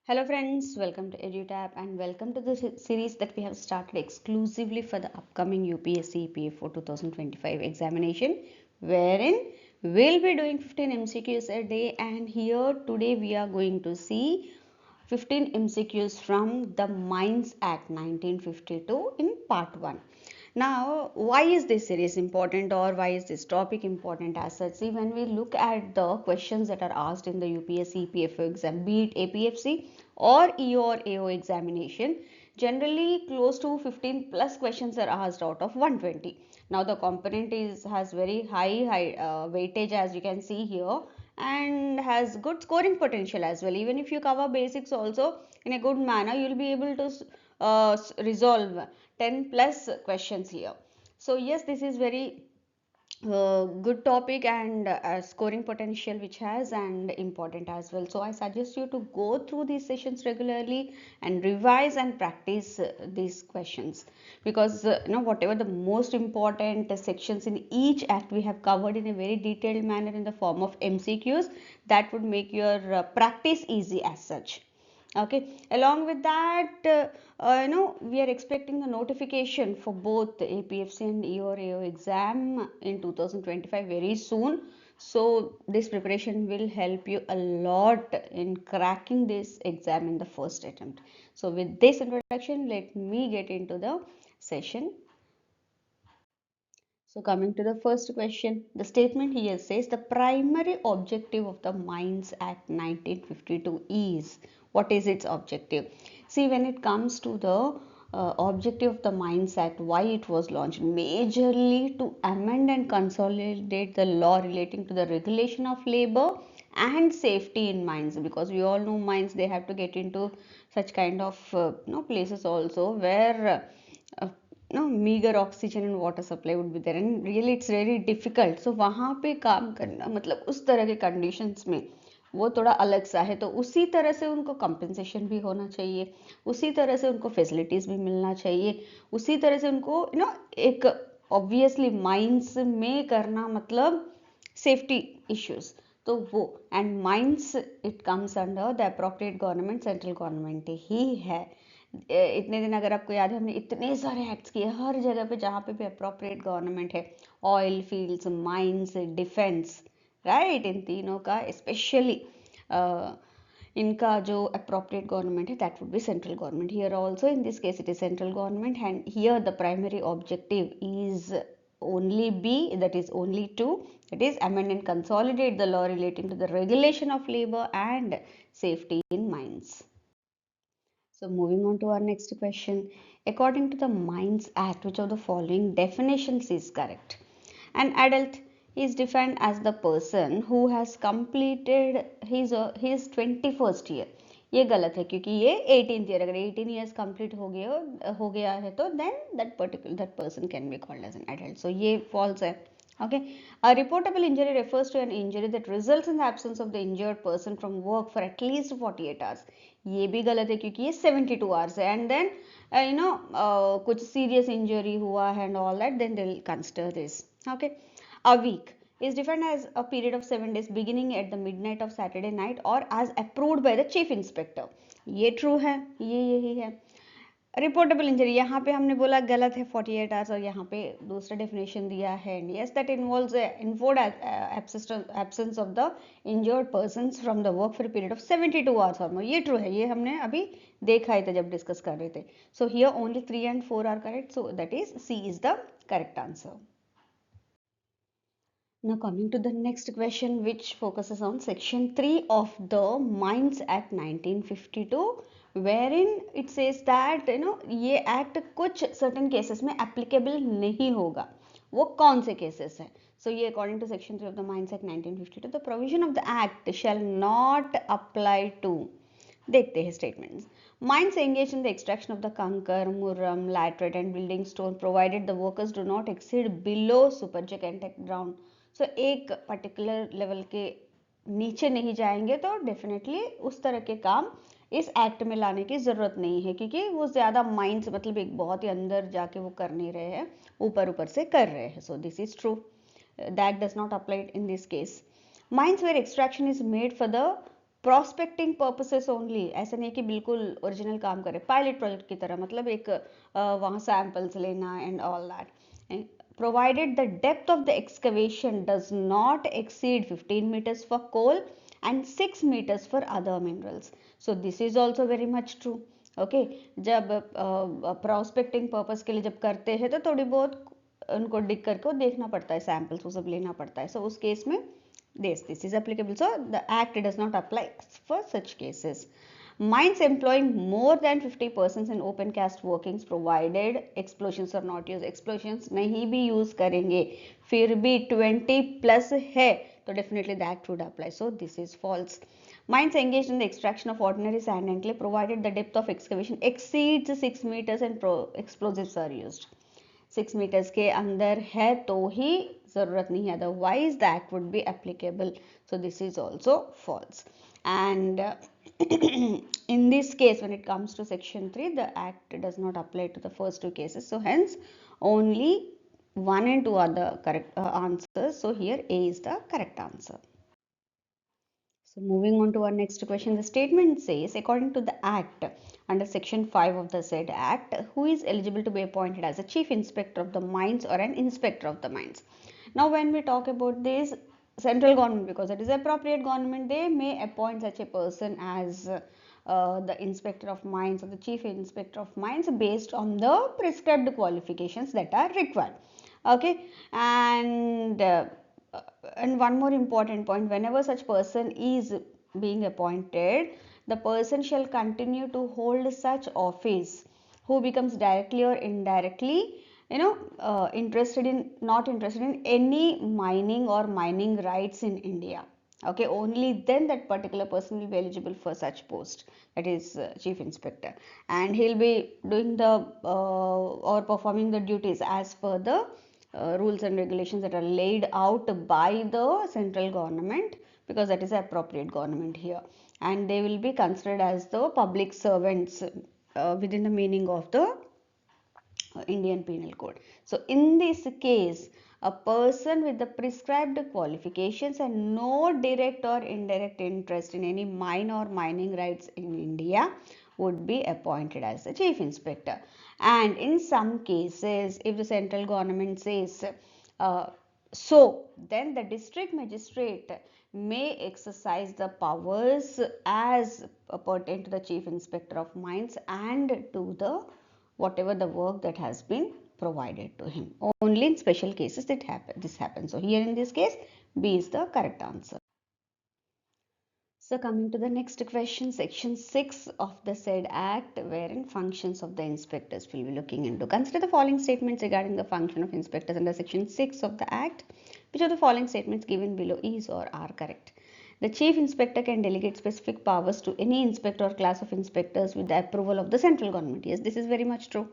Hello friends, welcome to EduTap and welcome to the series that we have started exclusively for the upcoming UPSC EPFO 2025 examination, wherein we'll be doing 15 MCQs a day, and here today we are going to see 15 MCQs from the Mines Act 1952 in part 1. Now, why is this series important, or why is this topic important as such? See, when we look at the questions that are asked in the UPSC EPFO exam, be it APFC or EO or AO examination, generally close to 15 plus questions are asked out of 120. Now, the component has very high weightage, as you can see here, and has good scoring potential as well. Even if you cover basics also in a good manner, you'll be able to resolve 10 plus questions here. So yes, this is very good topic and scoring potential which has, and important as well. So I suggest you to go through these sessions regularly and revise and practice these questions, because whatever the most important sections in each act we have covered in a very detailed manner in the form of MCQs, that would make your practice easy as such. Okay, along with that, we are expecting the notification for both the APFC and EO or AO exam in 2025 very soon. So this preparation will help you a lot in cracking this exam in the first attempt. So with this introduction, let me get into the session. So coming to the first question, the statement here says the primary objective of the Mines Act 1952 is. What is its objective? See, when it comes to the objective of the Mines Act, why it was launched? Majorly to amend and consolidate the law relating to the regulation of labor and safety in mines, because we all know mines, they have to get into such kind of places also where meager oxygen and water supply would be there, and really it's very difficult. So वहाँ पे काम करना मतलब उस तरह के conditions में वो थोड़ा अलग सा है, तो उसी तरह से उनको compensation भी होना चाहिए, उसी तरह से उनको facilities भी मिलना चाहिए, उसी तरह से उनको एक obviously mines में करना मतलब safety issues, तो वो and mines it comes under the appropriate government, central government ही है. इतने दिन अगर आपको याद है, हमने इतने सारे एक्ट्स किए हर जगह पे जहाँ पे भी अप्रोप्रिएट गवर्नमेंट है, oil fields, mines, defence, right, इन तीनों का स्पेशली इनका जो अप्रोप्रिएट गवर्नमेंट है that would be central government. Here also in this case it is central government, and here the primary objective is only B, that is only two, that is amend and consolidate the law relating to the regulation of labor and safety in mines. So moving on to our next question. According to the Mines Act, which of the following definitions is correct? An adult is defined as the person who has completed his 21st year. ये गलत है क्योंकि ये 18th year, अगर 18 years complete हो गया है तो then that person can be called as an adult. So ये false है. Okay, a reportable injury refers to an injury that results in the absence of the injured person from work for at least 48 hours. ये भी गलत है क्योंकि ये 72 hours है, and then कुछ serious injury हुआ है and all that, then they'll consider this. Okay, a week is defined as a period of 7 days beginning at the midnight of Saturday night or as approved by the chief inspector. ये true है, ये यही है. Reportable injury, यहाँ पे हमने बोला गलत है 48 आवर्स, और यहाँ पे दूसरा डेफिनेशन दिया है, yes that involves enforced absence of the injured persons from the work for period of 72 hours और मोर. ये ट्रू है, ये हमने अभी देखा ही था जब डिस्कस कर रहे थे. So here only 3 and 4 are correct, so that is C is the correct answer. Now coming to the next question, which focuses on section 3 of the Mines Act 1952, wherein it says that ये act कुछ certain cases में applicable नहीं होगा. वो कौन से cases हैं? So ये according to section 3 of the Mines Act 1952, the provision of the act shall not apply to. देखते हैं statements. Mines engage in the extraction of the कंकर, मुरम, laterite and building stone provided the workers do not exceed below supergigantic ground. सो एक particular level के नीचे नहीं जाएंगे तो definitely उस तरह के काम इस एक्ट में लाने की ज़रूरत नहीं है, क्योंकि वो ज़्यादा माइंस मतलब एक बहुत ही अंदर जाके वो कर नहीं रहे हैं, ऊपर ऊपर से कर रहे हैं. So this is true, that does not apply in this case. Mines where extraction is made for the prospecting purposes only, ऐसा नहीं कि बिल्कुल ओरिजिनल काम करे, पायलट प्रोजेक्ट की तरह, मतलब एक वहाँ सैंपल्स लेना and all that. Provided the depth of the excavation does not exceed 15 meters for coal and 6 meters for other minerals. So this is also very much true. Okay जब prospecting purpose के लिए जब करते हैं तो थोड़ी बहुत उनको डिग करके देखना पड़ता है, सैंपल्स वो सब लेना पड़ता है. सो उस केस में this is applicable. So the act does not apply for such cases. Mines employing more than 50 persons in open cast workings provided explosions are not used. Explosions नहीं भी use करेंगे फिर भी 20 plus है तो definitely the act would apply. So this is false. Mines engaged in the extraction of ordinary sand and clay provided the depth of excavation exceeds 6 meters and explosives are used. 6 meters के अंदर है तो ही जरूरत नहीं है, otherwise the act would be applicable. So this is also false. And in this case, when it comes to section 3, the act does not apply to the first two cases. So hence only 1 and 2 are the correct answers. So here A is the correct answer. So moving on to our next question, the statement says, according to the act under section 5 of the said act, who is eligible to be appointed as a chief inspector of the mines or an inspector of the mines? Now when we talk about this, central government, because it is appropriate government, they may appoint such a person as the inspector of mines or the chief inspector of mines based on the prescribed qualifications that are required. Okay, and one more important point, whenever such person is being appointed, the person shall continue to hold such office who becomes directly or indirectly not interested in any mining or mining rights in India. Okay, only then that particular person will be eligible for such post, that is chief inspector, and he'll be doing the or performing the duties as per the rules and regulations that are laid out by the central government, because that is the appropriate government here, and they will be considered as the public servants within the meaning of the Indian Penal Code. So in this case, a person with the prescribed qualifications and no direct or indirect interest in any mine or mining rights in India would be appointed as the chief inspector. And in some cases, if the central government says so, then the district magistrate may exercise the powers as pertain to the chief inspector of mines and to the whatever the work that has been provided to him. Only in special cases this happens. So here in this case, B is the correct answer. So coming to the next question, section 6 of the said act, wherein functions of the inspectors will be looking into. Consider the following statements regarding the function of inspectors under section 6 of the act. Which of the following statements given below is or are correct? The chief inspector can delegate specific powers to any inspector or class of inspectors with the approval of the central government. Yes, this is very much true.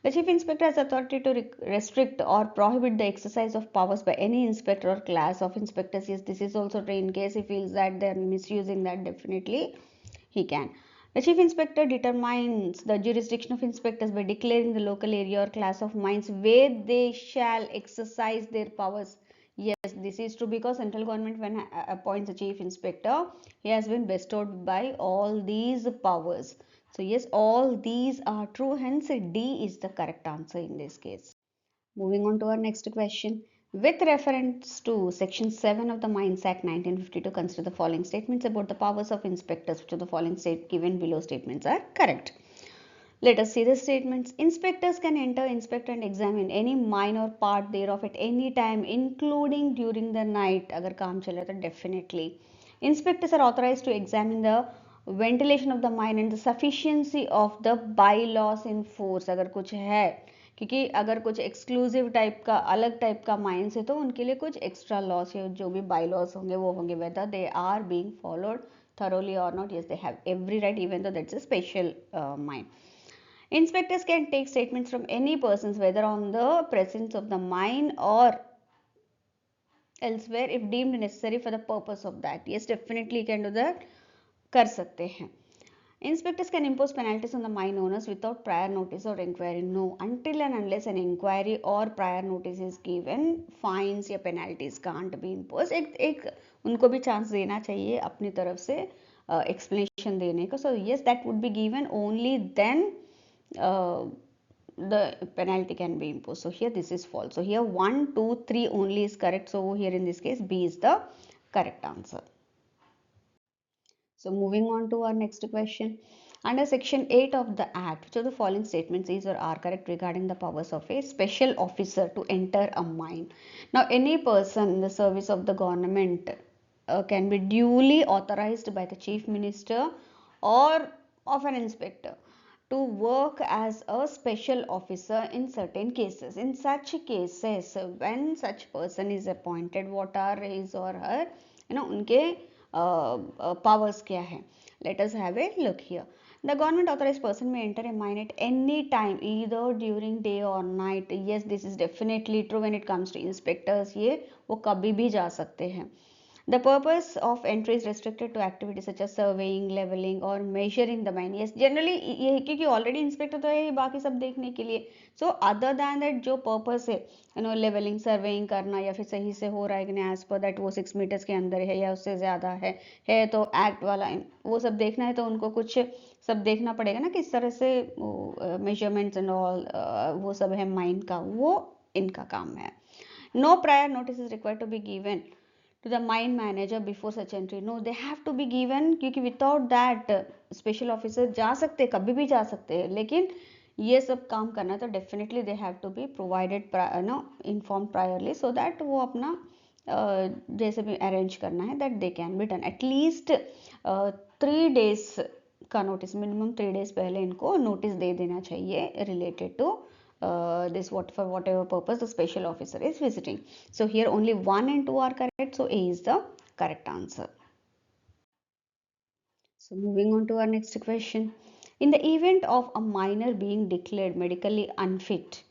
The chief inspector has authority to restrict or prohibit the exercise of powers by any inspector or class of inspectors. Yes, this is also true. In case he feels that they are misusing that, definitely he can. The chief inspector determines the jurisdiction of inspectors by declaring the local area or class of mines where they shall exercise their powers. Yes, this is true, because central government, when appoints a chief inspector, he has been bestowed by all these powers. So yes, all these are true, hence D is the correct answer in this case. Moving on to our next question. With reference to section 7 of the Mines Act 1952, consider the following statements about the powers of inspectors. Which of the following given below statements are correct? Let us see the statements. Inspectors can enter, inspect and examine any mine or part thereof at any time, including during the night. अगर काम चल रहा है तो definitely. Inspectors are authorized to examine the ventilation of the mine and the sufficiency of the bylaws in force. अगर कुछ है, क्योंकि अगर कुछ एक्सक्लूसिव टाइप का, अलग टाइप का माइंस है तो उनके लिए कुछ एक्स्ट्रा लॉस या जो भी बाई लॉस होंगे वो होंगे, whether they are being followed thoroughly or not. Yes, they have every right, even though that's a special mine. Inspectors can take statements from any persons, whether on the presence of the mine or elsewhere, if deemed necessary for the purpose of that. Yes, definitely can do that. कर सकते हैं. Inspectors can impose penalties on the mine owners without prior notice or inquiry. No, until and unless an inquiry or prior notice is given, fines या penalties can't be imposed. एक उनको भी chance देना चाहिए अपनी तरफ से explanation देने को. So yes, that would be given, only then the penalty can be imposed. So here this is false. So here 1, 2, 3 only is correct. So here in this case B is the correct answer. So moving on to our next question. Under section 8 of the Act, which of the following statements is or are correct regarding the powers of a special officer to enter a mine? Now, any person in the service of the government can be duly authorized by the Chief Minister or of an inspector to work as a special officer in certain cases. In such cases, when such person is appointed, what are his or her, उनके powers क्या है? Let us have a look here. The government authorized person may enter a mine at any time, either during day or night. Yes, this is definitely true when it comes to inspectors. ये वो कभी भी जा सकते हैं. The purpose of entry is restricted to activities such as surveying, leveling or measuring the mine. Yes, generally ये क्योंकि already inspector तो है बाकी सब देखने के लिए. So other than that जो purpose है, leveling, surveying करना या फिर सही से हो रहा है कि नहीं, as per that वो 6 meters के अंदर है या उससे ज़्यादा है तो act वाला वो सब देखना है, तो उनको कुछ सब देखना पड़ेगा ना किस तरह से measurements and all वो सब है mine का, वो इनका काम है. No prior notice is required to be given to the mine manager before such entry. No, they have to be given, क्योंकि without that special officer जा सकते, कभी भी जा सकते हैं, लेकिन ये सब काम करना तो definitely they have to be provided informed priorly, so that वो अपना जैसे भी arrange करना है that they can be done. At least 3 days का notice, minimum 3 days पहले इनको notice दे देना चाहिए related to this for whatever purpose the special officer is visiting. So here only 1 and 2 are correct. So A is the correct answer. So moving on to our next question. In the event of a minor being declared medically unfit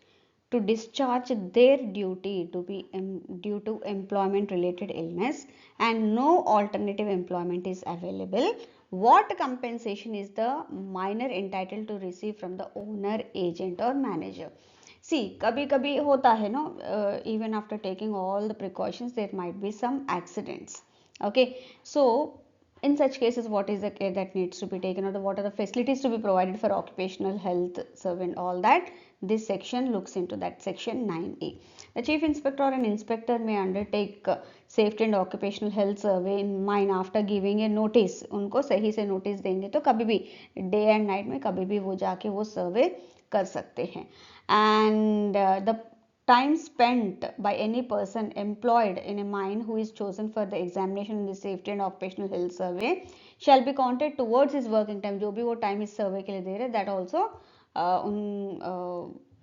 to discharge their duty due to employment related illness and no alternative employment is available, what compensation is the minor entitled to receive from the owner, agent or manager? See, कभी कभी होता है even after taking all the precautions there might be some accidents. Okay, so in such cases what is the care that needs to be taken, or what are the facilities to be provided for occupational health servant, all that this section looks into that. Section 9A. The chief inspector or an inspector may undertake safety and occupational health survey in mine after giving a notice. उनको सही से notice देंगे तो कभी भी day and night में कभी भी वो जाके वो survey कर सकते हैं. And the time spent by any person employed in a mine who is chosen for the examination in the safety and occupational health survey shall be counted towards his working time. जो भी वो time इस survey के लिए दे रहे, that also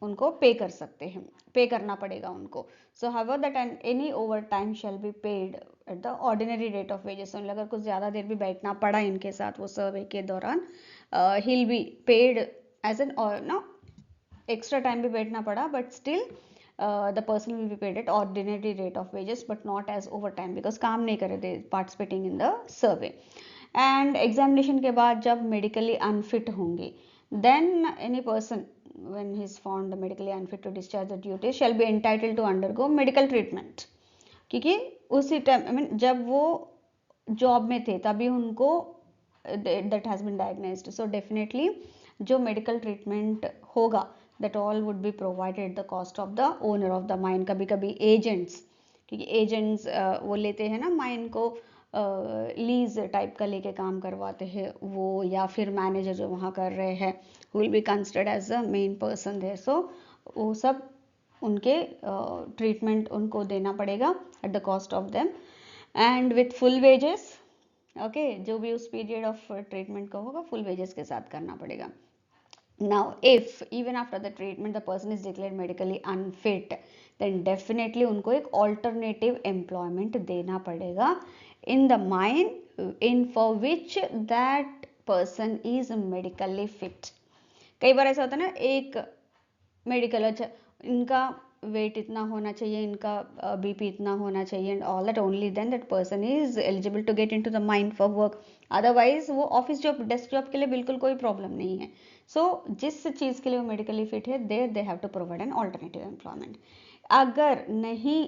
उनको पे कर सकते हैं, पे करना पड़ेगा उनको. So however that any overtime shall be paid at the ordinary rate of wages. So अगर कुछ ज़्यादा देर भी बैठना पड़ा इनके साथ वो survey के दौरान, he'll be paid as an extra time भी बैठना पड़ा, but still the person will be paid at ordinary rate of wages but not as overtime because काम नहीं करे they participating in the survey. And examination के बाद जब medically unfit होंगे, then any person when he is found medically unfit to discharge the duties shall be entitled to undergo medical treatment. क्योंकि उसी time जब वो जॉब में थे तभी उनको that has been diagnosed. So definitely जो medical treatment होगा that all would be provided at the cost of the owner of the mine. कभी कभी agents, क्योंकि agents वो लेते हैं ना mine को लीज टाइप का लेके काम करवाते हैं वो, या फिर मैनेजर जो वहाँ कर रहे हैं will be considered as the main person there. So वो सब उनके ट्रीटमेंट उनको देना पड़ेगा at the cost of them and with full wages. Okay, जो भी उस पीरियड ऑफ ट्रीटमेंट का होगा फुल वेजेस के साथ करना पड़ेगा. Now, if even after the treatment the person is declared medically unfit, then definitely उनको एक alternative employment देना पड़ेगा in the mine in for which that person is medically fit. कई बार ऐसा होता है ना, एक मेडिकल, अच्छा इनका वेट इतना होना चाहिए, इनका बीपी इतना होना चाहिए and all that, only then that person is eligible to get into the mine for work. Otherwise वो ऑफिस जॉब, डेस्क जॉब के लिए बिल्कुल कोई प्रॉब्लम नहीं है. सो जिस चीज़ के लिए वो मेडिकली फिट है there they have to provide an alternative employment. अगर नहीं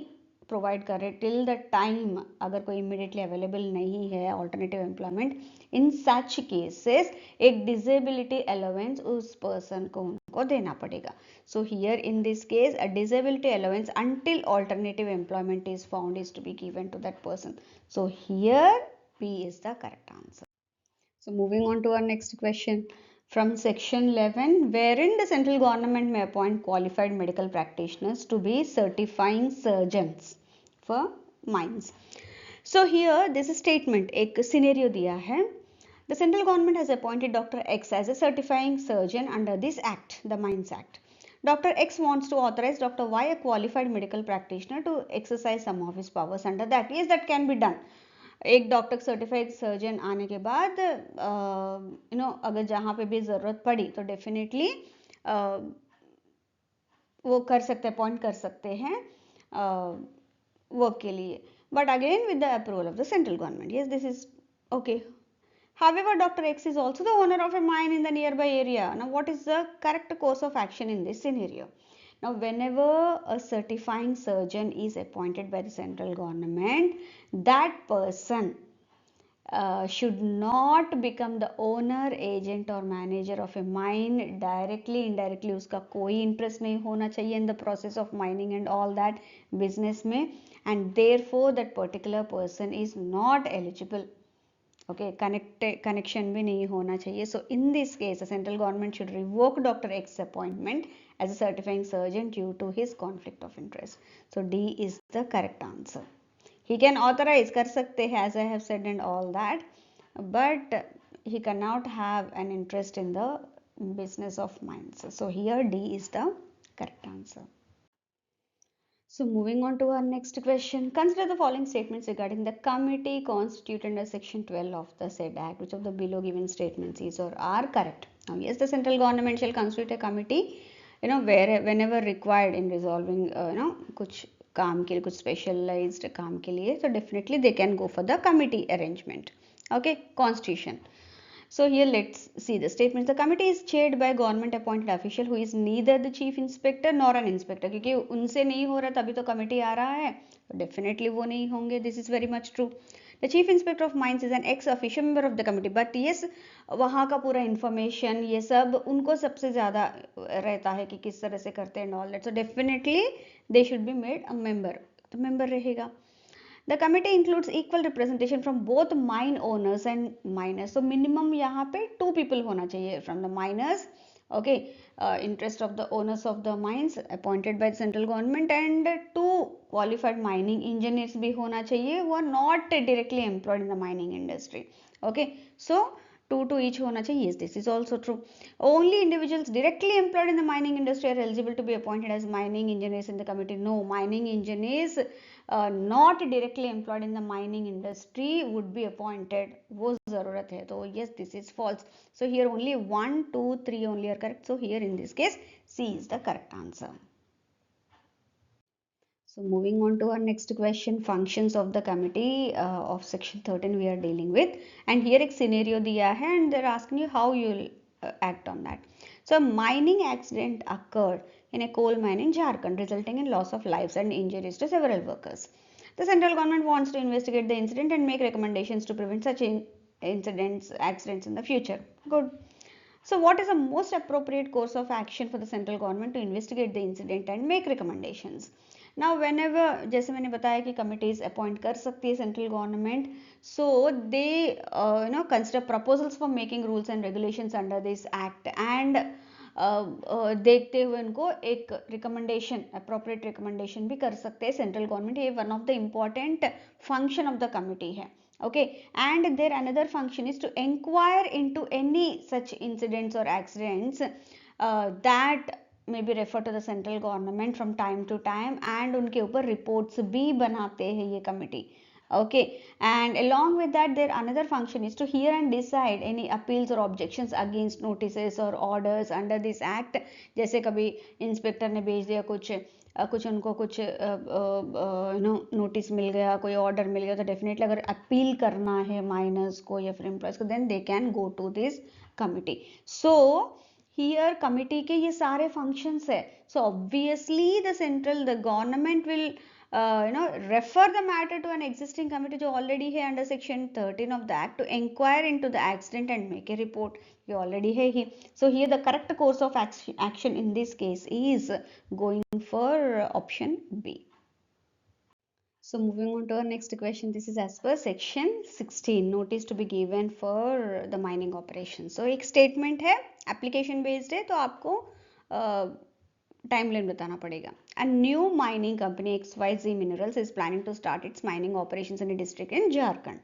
प्रोवाइड करे टिल द टाइम, अगर कोई इमीडिएटली अवेलेबल नहीं है alternative employment, in such cases एक डिसेबिलिटी अलाउंस उस पर्सन को उनको देना पड़ेगा. So here in this case a disability allowance until alternative employment is found is to be given to that person. So here B is the correct answer. So moving on to our next question from section 11, wherein the central government may appoint qualified medical practitioners to be certifying surgeons for mines. So here this statement, एक scenario दिया है. The central government has appointed Dr. X as a certifying surgeon under this act, the Mines Act. Dr. X wants to authorize Dr. Y, a qualified medical practitioner, to exercise some of his powers under that. Yes, that can be done. एक doctor certified surgeon आने के बाद अगर जहाँ पे भी ज़रूरत पड़ी तो डेफिनेटली वो कर सकते हैं, अपॉइंट कर सकते हैं वर्क के लिए, but again with the approval of the central government. Yes, this is okay. However, Dr. X is also the owner of a mine in the nearby area. Now, what is the correct course of action in this scenario? Now, whenever a certifying surgeon is appointed by the central government, that person should not become the owner, agent or manager of a mine directly, indirectly. उसका कोई interest नहीं होना चाहिए in the process of mining and all that business में, and therefore that particular person is not eligible. Okay, connection भी नहीं होना चाहिए. So in this case, the central government should revoke Dr. X's appointment as a certifying surgeon due to his conflict of interest. So D is the correct answer. He can authorize, कर सकते हैं, as I have said and all that, but he cannot have an interest in the business of mines. So here D is the correct answer. So moving on to our next question. Consider the following statements regarding the committee constituted under section 12 of the said act. Which of the below given statements is or are correct? Now yes, the central government shall constitute a committee, whenever required in resolving कुछ काम के लिए, कुछ specialized काम के लिए, so definitely they can go for the committee arrangement. Okay, constitution. So here let's see the statements. The committee is chaired by government appointed official who is neither the chief inspector nor an inspector. क्योंकि उनसे नहीं हो रहा तभी तो committee आ रहा है, तो definitely वो नहीं होंगे. This is very much true. The chief inspector of mines is an ex officio member of the committee. But yes, वहाँ का पूरा information ये सब उनको सबसे ज़्यादा रहता है कि किस तरह से करते हैं and all that. So definitely they should be made a member. तो member रहेगा. The committee includes equal representation from both mine owners and miners. So minimum यहाँ पे 2 people होना चाहिए from the miners, okay, interest of the owners of the mines appointed by the central government, and 2 qualified mining engineers भी होना चाहिए who are not directly employed in the mining industry. Okay, so 2 each होना चाहिए. Yes, this is also true. Only individuals directly employed in the mining industry are eligible to be appointed as mining engineers in the committee. No, mining engineers not directly employed in the mining industry would be appointed. वो ज़रूरत है. तो yes, this is false. So here only 1, 2, 3 only are correct. So here in this case, C is the correct answer. So moving on to our next question, functions of the committee of section 13 we are dealing with, and here एक scenario दिया है and they're asking you how you will act on that. So a mining accident occurred in a coal mine in Jharkhand, resulting in loss of lives and injuries to several workers. The central government wants to investigate the incident and make recommendations to prevent such accidents in the future. Good. So what is the most appropriate course of action for the central government to investigate the incident and make recommendations? Now whenever, जैसे मैंने बताया कि committees appoint कर सकती है central government, so they consider proposals for making rules and regulations under this act, and देखते हुए उनको एक recommendation, appropriate recommendation भी कर सकते हैं central government. ये one of the important function of the committee है. Okay, and their another function is to inquire into any such incidents or accidents that may be referred to the central government from time to time, and उनके ऊपर reports भी बनाते हैं ये committee. Okay, and along with that their another function is to hear and decide any appeals or objections against notices or orders under this act. जैसे कभी inspector ने भेज दिया कुछ उनको कुछ नोटिस मिल गया, कोई ऑर्डर मिल गया, तो डेफिनेटली अगर अपील करना है माइनर्स को या फिर एम्प्लॉयज को, then they can go to this committee. So here committee के ये सारे फंक्शंस है. So obviously the government will refer the matter to an existing committee जो already है under section 13 of the act to inquire into the accident and make a report. ये already है ही. So here the correct course of action in this case is going for option B. So moving on to our next question, this is as per section 16, notice to be given for the mining operation. So एक statement है, application based है, तो आपको timeline बताना पड़ेगा. A new mining company XYZ Minerals is planning to start its mining operations in a district in Jharkhand.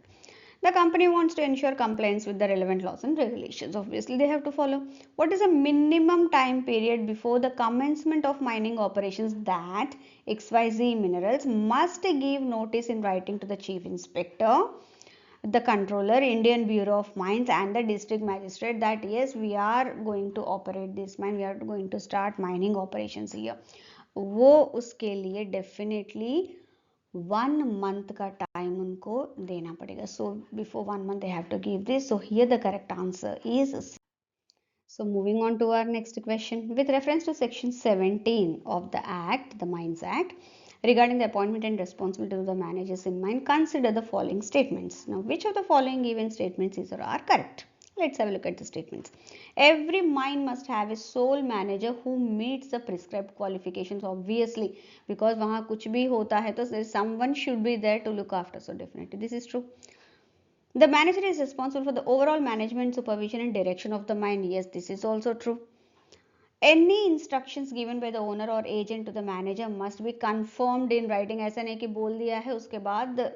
The company wants to ensure compliance with the relevant laws and regulations. Obviously, they have to follow. What is a minimum time period before the commencement of mining operations that XYZ Minerals must give notice in writing to the Chief Inspector, the Controller, Indian Bureau of Mines and the District Magistrate that yes, we are going to operate this mine, we are going to start mining operations here. वो उसके लिए definitely 1 month का time उनको देना पड़ेगा. So before 1 month they have to give this. So here the correct answer is C. So moving on to our next question. With reference to section 17 of the Act, the Mines Act, regarding the appointment and responsibility of the managers in mine, consider the following statements. Now, which of the following given statements is or are correct? Let's have a look at the statements. Every mine must have a sole manager who meets the prescribed qualifications, obviously, because वहाँ कुछ भी होता है तो someone should be there to look after. So definitely this is true. The manager is responsible for the overall management, supervision and direction of the mine. Yes, this is also true. Any instructions given by the owner or agent to the manager must be confirmed in writing. ऐसा नहीं कि बोल दिया है उसके बाद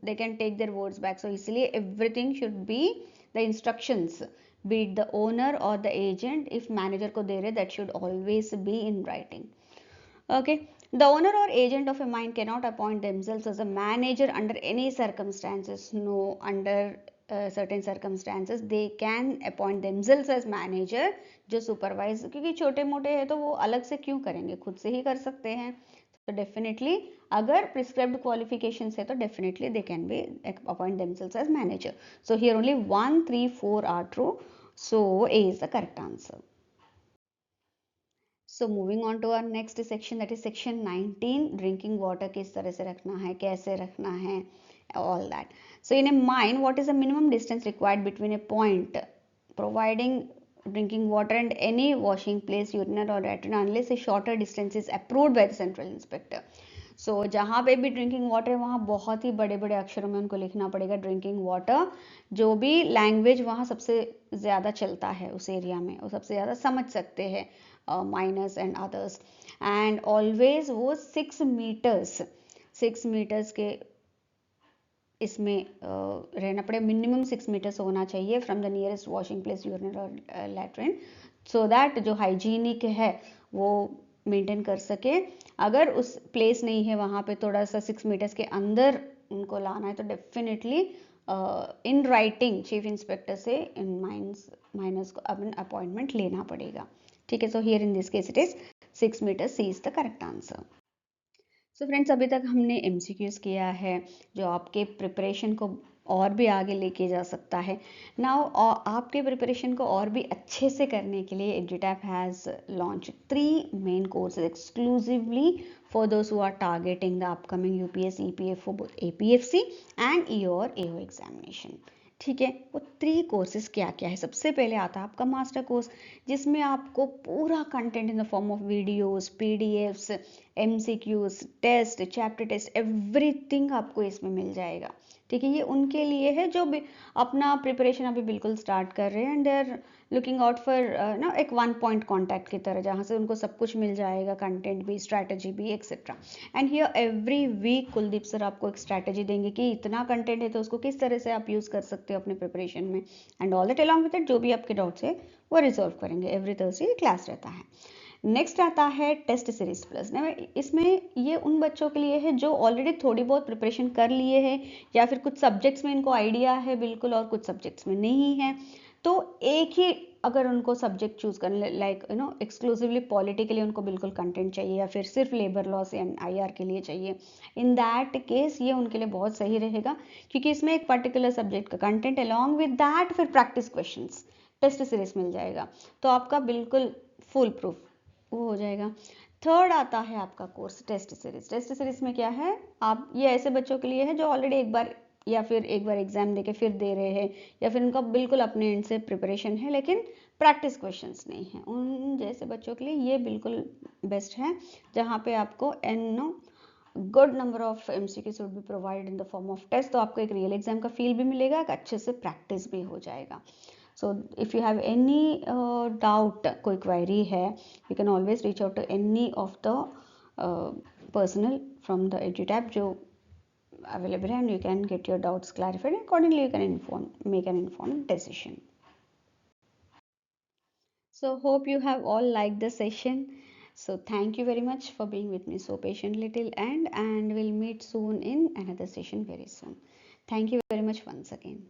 they can take their words back. So इसलिए everything should be the instructions, be it the owner or the agent. If manager को दे रहे, that should always be in writing. Okay. The owner or agent of a mine cannot appoint themselves as a manager under any circumstances. No, under certain circumstances they can appoint themselves as manager जो supervise, क्योंकि छोटे मोटे है तो वो अलग से क्यों करेंगे, खुद से ही कर सकते हैं. तो definitely अगर prescribed qualifications है तो definitely they can be appoint themselves as manager. So here only 1, 3, 4 are true. So A is the correct answer. So moving on to our next section, that is section 19, drinking water किस तरह से रखना है, कैसे रखना है, all that. So in a mine, what is the minimum distance required between a point providing drinking water and any washing place, urinal or latrine, unless a shorter distance is approved by the central inspector. So जहाँ पे भी drinking water है वहाँ बहुत ही बड़े बड़े अक्षरों में उनको लिखना पड़ेगा ड्रिंकिंग वाटर, जो भी लैंग्वेज वहाँ सबसे ज़्यादा चलता है उस एरिया में, वो सबसे ज़्यादा समझ सकते हैं miners and others. And always वो 6 मीटर्स के इसमें रहना पड़े, मिनिमम 6 मीटर्स होना चाहिए from the nearest washing place, urinal और लैट्रिन, सो दैट जो हाइजीनिक है वो मेंटेन कर सके. अगर उस प्लेस नहीं है वहाँ पे थोड़ा सा 6 मीटर्स के अंदर उनको लाना है तो definitely in writing chief inspector से इन माइनर्स को अपॉइंटमेंट लेना पड़ेगा. ठीक है. So here in this case it is 6 meter. C is the correct answer. So friends, अभी तक हमने MCQs किया है जो आपके प्रिपरेशन को और भी आगे लेके जा सकता है. नाउ आपके प्रिपरेशन को और भी अच्छे से करने के लिए EduTap has launch 3 main courses exclusively for those who are targeting the upcoming UPSC EPFO APFC and EO और AO examination. ठीक है. वो 3 कोर्सेज क्या क्या है? सबसे पहले आता है आपका मास्टर कोर्स, जिसमें आपको पूरा content in the form of videos, PDFs, MCQs, test, chapter test, everything आपको इसमें मिल जाएगा. ठीक है. ये उनके लिए है जो भी अपना प्रिपरेशन अभी बिल्कुल स्टार्ट कर रहे हैं and they are looking out for एक 1 पॉइंट कॉन्टैक्ट की तरह, जहाँ से उनको सब कुछ मिल जाएगा, कंटेंट भी, स्ट्रैटेजी भी, etcetera. And here every week Kuldeep sir आपको एक स्ट्रैटेजी देंगे कि इतना कंटेंट है तो उसको किस तरह से आप यूज़ कर सकते हो अपने प्रिपरेशन में, and all that along with it जो भी आपके डाउट्स है वो रिजॉल्व करेंगे. एवरी थर्सडे क्लास रहता है. नेक्स्ट आता है टेस्ट सीरीज प्लस. इसमें ये उन बच्चों के लिए है जो ऑलरेडी थोड़ी बहुत प्रिपरेशन कर लिए हैं या फिर कुछ सब्जेक्ट्स में इनको आइडिया है बिल्कुल और कुछ सब्जेक्ट्स में नहीं है. तो एक ही अगर उनको सब्जेक्ट चूज करने, लाइक एक्सक्लूसिवली पॉलिटी के लिए उनको बिल्कुल कंटेंट चाहिए या फिर सिर्फ लेबर लॉस या IR के लिए चाहिए, इन दैट केस ये उनके लिए बहुत सही रहेगा, क्योंकि इसमें एक पर्टिकुलर सब्जेक्ट का कंटेंट अलॉन्ग विद दैट फिर प्रैक्टिस क्वेश्चंस टेस्ट सीरीज मिल जाएगा. तो आपका बिल्कुल फुल प्रूफ वो हो जाएगा. थर्ड आता है आपका course test series. Test series में क्या है, आप ये ऐसे बच्चों के लिए है जो ऑलरेडी एक बार या फिर एक बार एग्जाम देके फिर दे रहे हैं, या फिर उनका बिल्कुल अपने एंड से प्रिपरेशन है लेकिन प्रैक्टिस क्वेश्चंस नहीं है, उन जैसे बच्चों के लिए ये बिल्कुल बेस्ट है, जहाँ पे आपको an good number of MCQ should be provide in the form of test. तो आपको एक रियल एग्जाम का फील भी मिलेगा, एक अच्छे से प्रैक्टिस भी हो जाएगा। So if you have any doubt, कोई query है, you can always reach out to any of the personnel from the EduTap जो available है, and you can get your doubts clarified. Accordingly, you can make an informed decision. So hope you have all liked the session. So thank you very much for being with me so patiently till end, and we'll meet soon in another session very soon. Thank you very much once again.